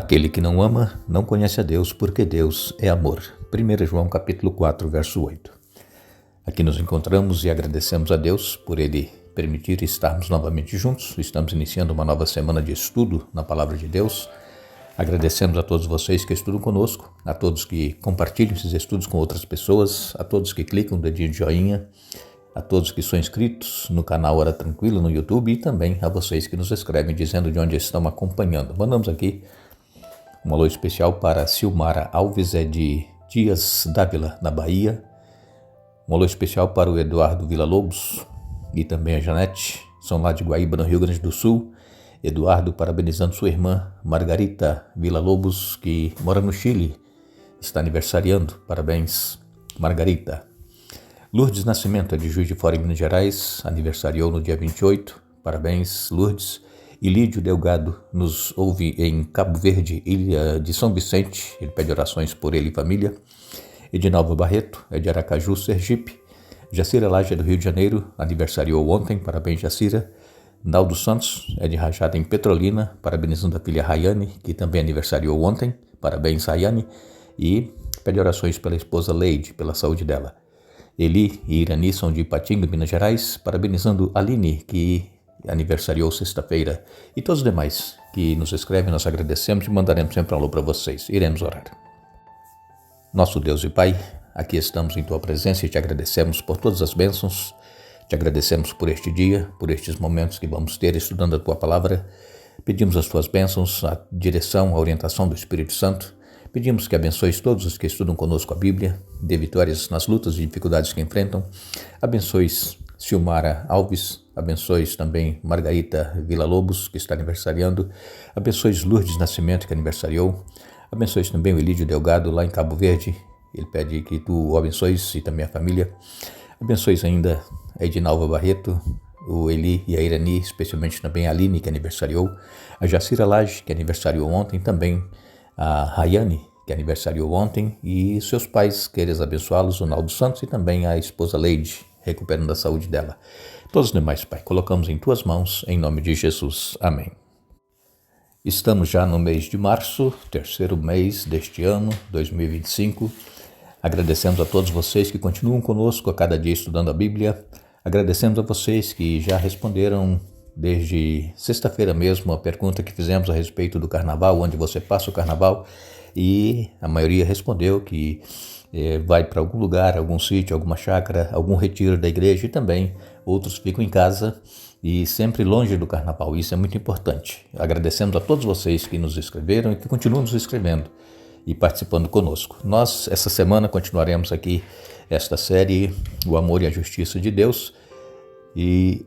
Aquele que não ama não conhece a Deus, porque Deus é amor. 1 João capítulo 4, verso 8. Aqui nos encontramos e agradecemos a Deus por Ele permitir estarmos novamente juntos. Estamos iniciando uma nova semana de estudo na Palavra de Deus. Agradecemos a todos vocês que estudam conosco, a todos que compartilham esses estudos com outras pessoas, a todos que clicam o dedinho de joinha, a todos que são inscritos no canal Hora Tranquila no YouTube e também a vocês que nos escrevem dizendo de onde estão acompanhando. Mandamos aqui um alô especial para Silmara Alves, de Dias Dávila, na Bahia. Um alô especial para o Eduardo Villa-Lobos e também a Janete, são lá de Guaíba, no Rio Grande do Sul. Eduardo parabenizando sua irmã Margarita Villa-Lobos, que mora no Chile, está aniversariando. Parabéns, Margarita. Lourdes Nascimento, de Juiz de Fora, em Minas Gerais, aniversariou no dia 28. Parabéns, Lourdes. E Lídio Delgado nos ouve em Cabo Verde, ilha de São Vicente. Ele pede orações por ele e família. Edinalva Barreto, de Aracaju, Sergipe. Jacira Laje, do Rio de Janeiro, aniversariou ontem. Parabéns, Jacira. Naldo Santos, de Rajada, em Petrolina, parabenizando a filha Rayane, que também aniversariou ontem. Parabéns, Rayane. E pede orações pela esposa Leide, pela saúde dela. Eli e Irani são de Ipatinga, Minas Gerais, parabenizando Aline, que aniversariou sexta-feira. E todos os demais que nos escrevem, nós agradecemos e mandaremos sempre um alô para vocês. Iremos orar. Nosso Deus e Pai, aqui estamos em Tua presença e te agradecemos por todas as bênçãos. Te agradecemos por este dia, por estes momentos que vamos ter estudando a Tua Palavra. Pedimos as Tuas bênçãos, a direção, a orientação do Espírito Santo. Pedimos que abençoes todos os que estudam conosco a Bíblia, dê vitórias nas lutas e dificuldades que enfrentam. Abençoes Silmara Alves, abençoes também Margarita Villa-Lobos, que está aniversariando. Abençoes Lourdes Nascimento, que aniversariou. Abençoes também o Elídio Delgado, lá em Cabo Verde. Ele pede que tu o abençoes e também a família. Abençoes ainda a Edinalva Barreto, o Eli e a Irani, especialmente também a Aline, que aniversariou. A Jacira Laje, que aniversariou ontem, também a Rayane, que aniversariou ontem, e seus pais, queres abençoá-los, o Naldo Santos e também a esposa Leide, recuperando a saúde dela. Todos os demais, Pai, colocamos em Tuas mãos, em nome de Jesus. Amém. Estamos já no mês de março, terceiro mês deste ano, 2025. Agradecemos a todos vocês que continuam conosco a cada dia estudando a Bíblia. Agradecemos a vocês que já responderam desde sexta-feira mesmo a pergunta que fizemos a respeito do carnaval, onde você passa o carnaval, e a maioria respondeu que vai para algum lugar, algum sítio, alguma chácara, algum retiro da igreja, e também outros ficam em casa e sempre longe do carnaval. Isso é muito importante. Agradecemos a todos vocês que nos escreveram e que continuam nos escrevendo e participando conosco. Nós, essa semana, continuaremos aqui esta série, O Amor e a Justiça de Deus, e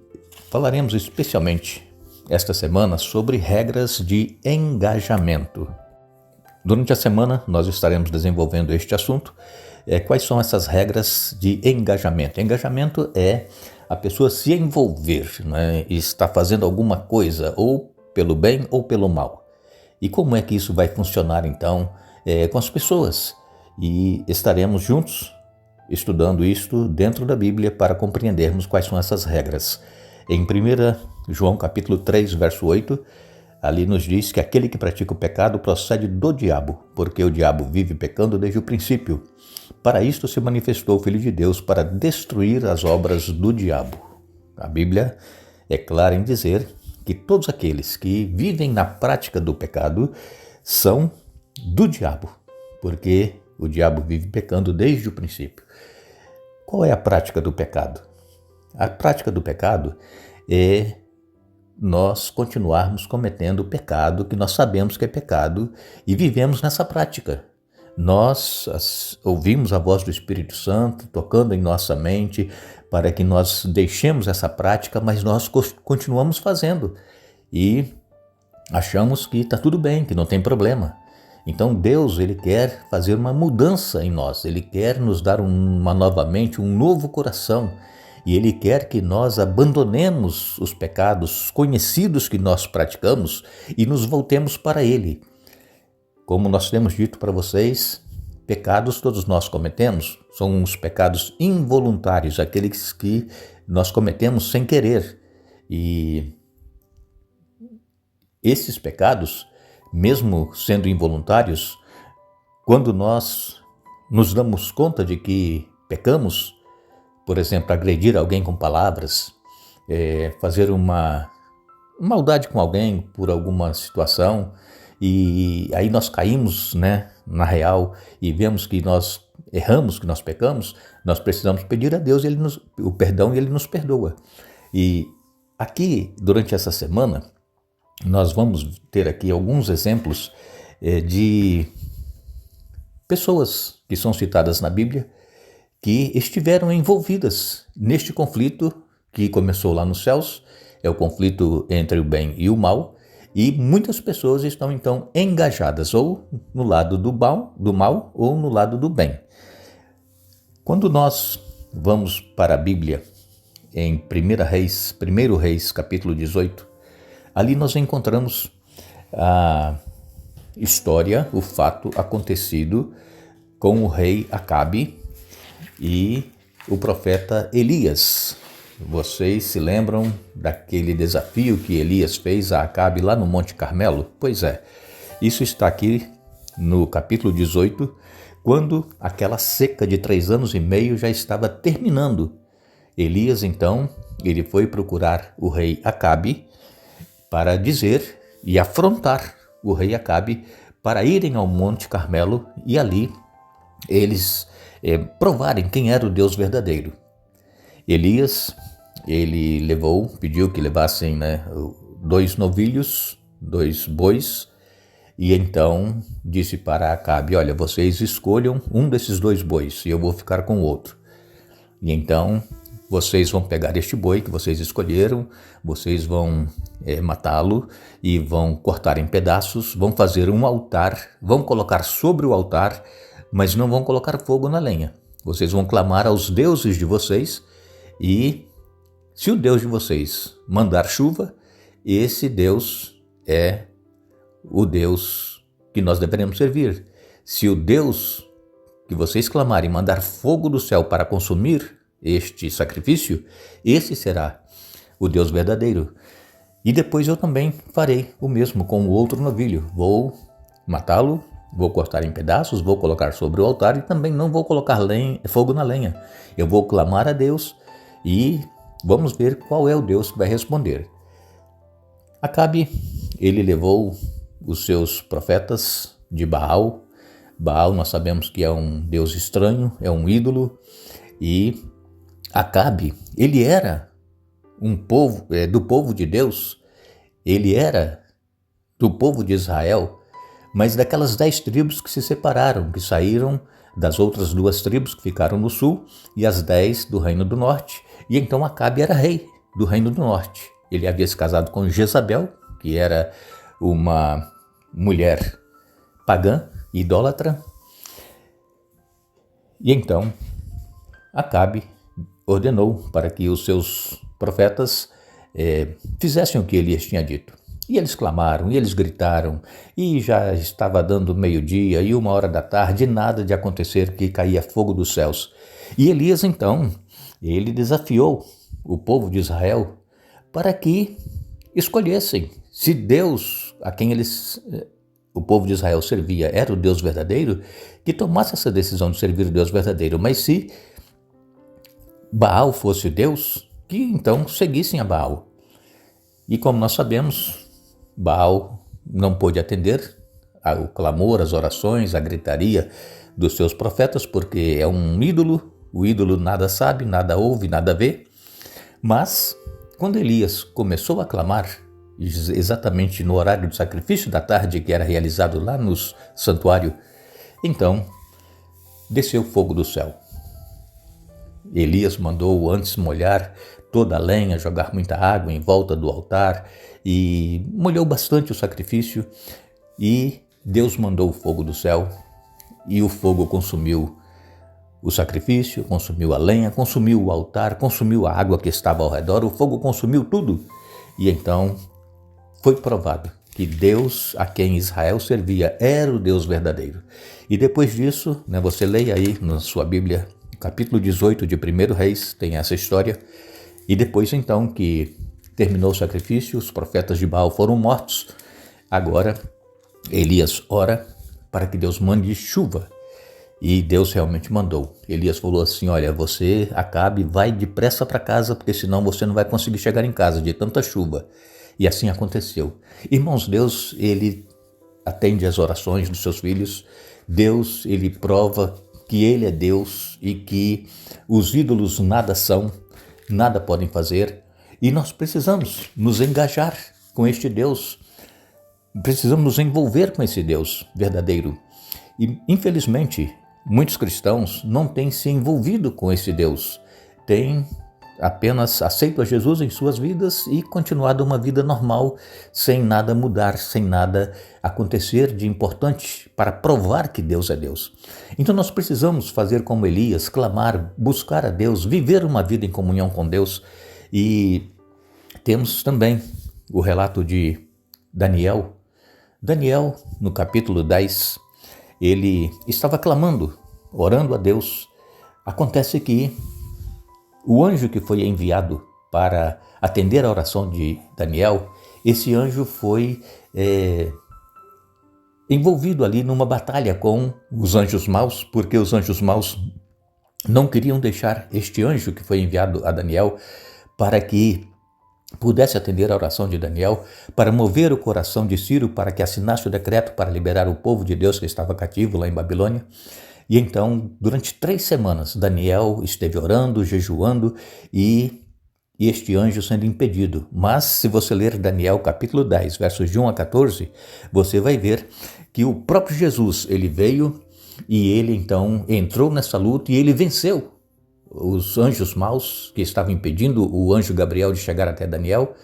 falaremos especialmente esta semana sobre regras de engajamento. Durante a semana nós estaremos desenvolvendo este assunto. Quais são essas regras de engajamento? Engajamento é a pessoa se envolver, né, e estar fazendo alguma coisa, ou pelo bem ou pelo mal. E como é que isso vai funcionar então com as pessoas? E estaremos juntos estudando isto dentro da Bíblia para compreendermos quais são essas regras. Em 1 João capítulo 3, verso 8, ali nos diz que aquele que pratica o pecado procede do diabo, porque o diabo vive pecando desde o princípio. Para isto se manifestou o Filho de Deus, para destruir as obras do diabo. A Bíblia é clara em dizer que todos aqueles que vivem na prática do pecado são do diabo, porque o diabo vive pecando desde o princípio. Qual é a prática do pecado? A prática do pecado é nós continuarmos cometendo o pecado que nós sabemos que é pecado e vivemos nessa prática. Nós ouvimos a voz do Espírito Santo tocando em nossa mente para que nós deixemos essa prática, mas nós continuamos fazendo e achamos que está tudo bem, que não tem problema. Então Deus, Ele quer fazer uma mudança em nós, Ele quer nos dar uma nova mente, um novo coração. E Ele quer que nós abandonemos os pecados conhecidos que nós praticamos e nos voltemos para Ele. Como nós temos dito para vocês, pecados todos nós cometemos, são os pecados involuntários, aqueles que nós cometemos sem querer. E esses pecados mesmo sendo involuntários, quando nós nos damos conta de que pecamos, por exemplo, agredir alguém com palavras, fazer uma maldade com alguém por alguma situação, e aí nós caímos, na real, e vemos que nós erramos, que nós pecamos, nós precisamos pedir a Deus o perdão e Ele nos perdoa. E aqui, durante essa semana, nós vamos ter aqui alguns exemplos de pessoas que são citadas na Bíblia que estiveram envolvidas neste conflito que começou lá nos céus, é o conflito entre o bem e o mal, e muitas pessoas estão então engajadas ou no lado do mal ou no lado do bem. Quando nós vamos para a Bíblia, em 1 Reis, capítulo 18, ali nós encontramos a história, o fato acontecido com o rei Acabe e o profeta Elias. Vocês se lembram daquele desafio que Elias fez a Acabe lá no Monte Carmelo? Pois é, isso está aqui no capítulo 18, quando aquela seca de 3 anos e meio já estava terminando. Elias, então, ele foi procurar o rei Acabe para dizer e afrontar o rei Acabe para irem ao Monte Carmelo e ali eles provarem quem era o Deus verdadeiro. Elias, ele pediu que levassem 2 novilhos, 2 bois, e então disse para Acabe: olha, vocês escolham um desses 2 bois e eu vou ficar com o outro. E então vocês vão pegar este boi que vocês escolheram, vocês vão matá-lo e vão cortar em pedaços, vão fazer um altar, vão colocar sobre o altar, mas não vão colocar fogo na lenha. Vocês vão clamar aos deuses de vocês e, se o Deus de vocês mandar chuva, esse Deus é o Deus que nós deveremos servir. Se o Deus que vocês clamarem mandar fogo do céu para consumir este sacrifício, esse será o Deus verdadeiro. E depois eu também farei o mesmo com o outro novilho. Vou matá-lo, vou cortar em pedaços, vou colocar sobre o altar e também não vou colocar fogo na lenha. Eu vou clamar a Deus e vamos ver qual é o Deus que vai responder. Acabe, ele levou os seus profetas de Baal. Baal nós sabemos que é um deus estranho, é um ídolo, e Acabe, ele era do povo de Deus, ele era do povo de Israel, mas daquelas 10 tribos que se separaram, que saíram das outras 2 tribos que ficaram no sul e as 10 do reino do norte. E então Acabe era rei do reino do norte. Ele havia se casado com Jezabel, que era uma mulher pagã, idólatra. E então Acabe ordenou para que os seus profetas fizessem o que Elias tinha dito. E eles clamaram, e eles gritaram, e já estava dando 12:00 e 1h da tarde, nada de acontecer, que caía fogo dos céus. E Elias, então, ele desafiou o povo de Israel para que escolhessem se Deus, a quem o povo de Israel servia, era o Deus verdadeiro, que tomasse essa decisão de servir o Deus verdadeiro. Mas se Baal fosse Deus, que então seguissem a Baal. E como nós sabemos, Baal não pôde atender ao clamor, às orações, à gritaria dos seus profetas, porque é um ídolo, o ídolo nada sabe, nada ouve, nada vê. Mas, quando Elias começou a clamar, exatamente no horário do sacrifício da tarde, que era realizado lá no santuário, então desceu fogo do céu. Elias mandou antes molhar toda a lenha, jogar muita água em volta do altar e molhou bastante o sacrifício, e Deus mandou o fogo do céu e o fogo consumiu o sacrifício, consumiu a lenha, consumiu o altar, consumiu a água que estava ao redor, o fogo consumiu tudo. E então foi provado que Deus a quem Israel servia era o Deus verdadeiro. E depois disso, você leia aí na sua Bíblia, capítulo 18 de 1 Reis, tem essa história. E depois então que terminou o sacrifício, os profetas de Baal foram mortos. Agora Elias ora para que Deus mande chuva. E Deus realmente mandou. Elias falou assim: olha, você, Acabe, vai depressa para casa, porque senão você não vai conseguir chegar em casa de tanta chuva. E assim aconteceu. Irmãos, Deus, ele atende às orações dos seus filhos. Deus, ele prova que ele é Deus e que os ídolos nada são, nada podem fazer. E nós precisamos nos engajar com este Deus. Precisamos nos envolver com esse Deus verdadeiro. E, infelizmente, muitos cristãos não têm se envolvido com esse Deus. Têm apenas aceito a Jesus em suas vidas e continuado uma vida normal, sem nada mudar, sem nada acontecer de importante para provar que Deus é Deus. Então nós precisamos fazer como Elias, clamar, buscar a Deus, viver uma vida em comunhão com Deus. E temos também o relato de Daniel. Daniel, no capítulo 10, ele estava clamando, orando a Deus. Acontece que o anjo que foi enviado para atender a oração de Daniel, esse anjo foi envolvido ali numa batalha com os anjos maus, porque os anjos maus não queriam deixar este anjo que foi enviado a Daniel para que pudesse atender a oração de Daniel, para mover o coração de Ciro para que assinasse o decreto para liberar o povo de Deus que estava cativo lá em Babilônia. E então, durante 3 semanas, Daniel esteve orando, jejuando e este anjo sendo impedido. Mas, se você ler Daniel capítulo 10, versos de 1 a 14, você vai ver que o próprio Jesus, ele veio e ele então entrou nessa luta e ele venceu os anjos maus que estavam impedindo o anjo Gabriel de chegar até Daniel.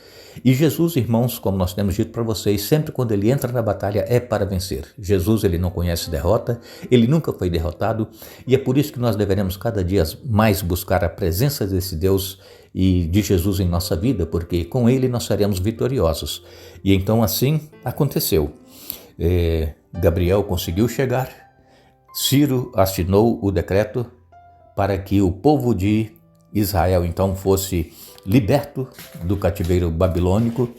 E Jesus, irmãos, como nós temos dito para vocês, sempre quando ele entra na batalha é para vencer. Jesus, ele não conhece derrota, ele nunca foi derrotado, e é por isso que nós deveremos cada dia mais buscar a presença desse Deus e de Jesus em nossa vida, porque com ele nós seremos vitoriosos. E então assim aconteceu. Gabriel conseguiu chegar, Ciro assinou o decreto para que o povo de Israel então fosse liberto do cativeiro babilônico,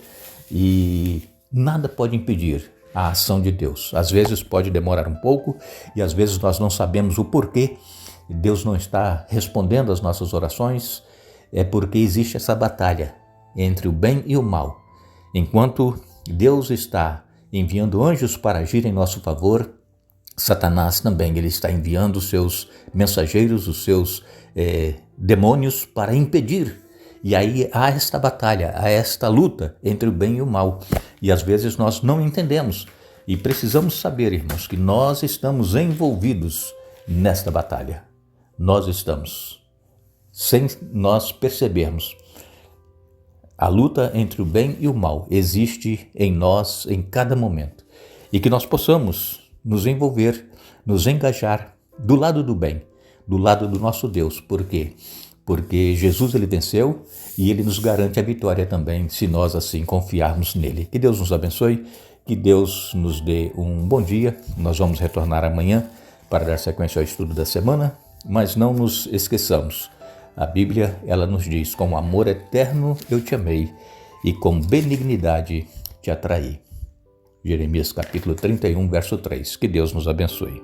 e nada pode impedir a ação de Deus. Às vezes pode demorar um pouco e às vezes nós não sabemos o porquê Deus não está respondendo às nossas orações. É porque existe essa batalha entre o bem e o mal. Enquanto Deus está enviando anjos para agir em nosso favor, Satanás também ele está enviando os seus mensageiros, os seus demônios para impedir. E aí há esta batalha, há esta luta entre o bem e o mal. E às vezes nós não entendemos. E precisamos saber, irmãos, que nós estamos envolvidos nesta batalha. Nós estamos, sem nós percebermos. A luta entre o bem e o mal existe em nós em cada momento. E que nós possamos nos envolver, nos engajar do lado do bem, do lado do nosso Deus. Por quê? Porque Jesus ele venceu e ele nos garante a vitória também, se nós assim confiarmos nele. Que Deus nos abençoe, que Deus nos dê um bom dia. Nós vamos retornar amanhã para dar sequência ao estudo da semana, mas não nos esqueçamos. A Bíblia, ela nos diz: com amor eterno eu te amei e com benignidade te atraí. Jeremias capítulo 31, verso 3. Que Deus nos abençoe.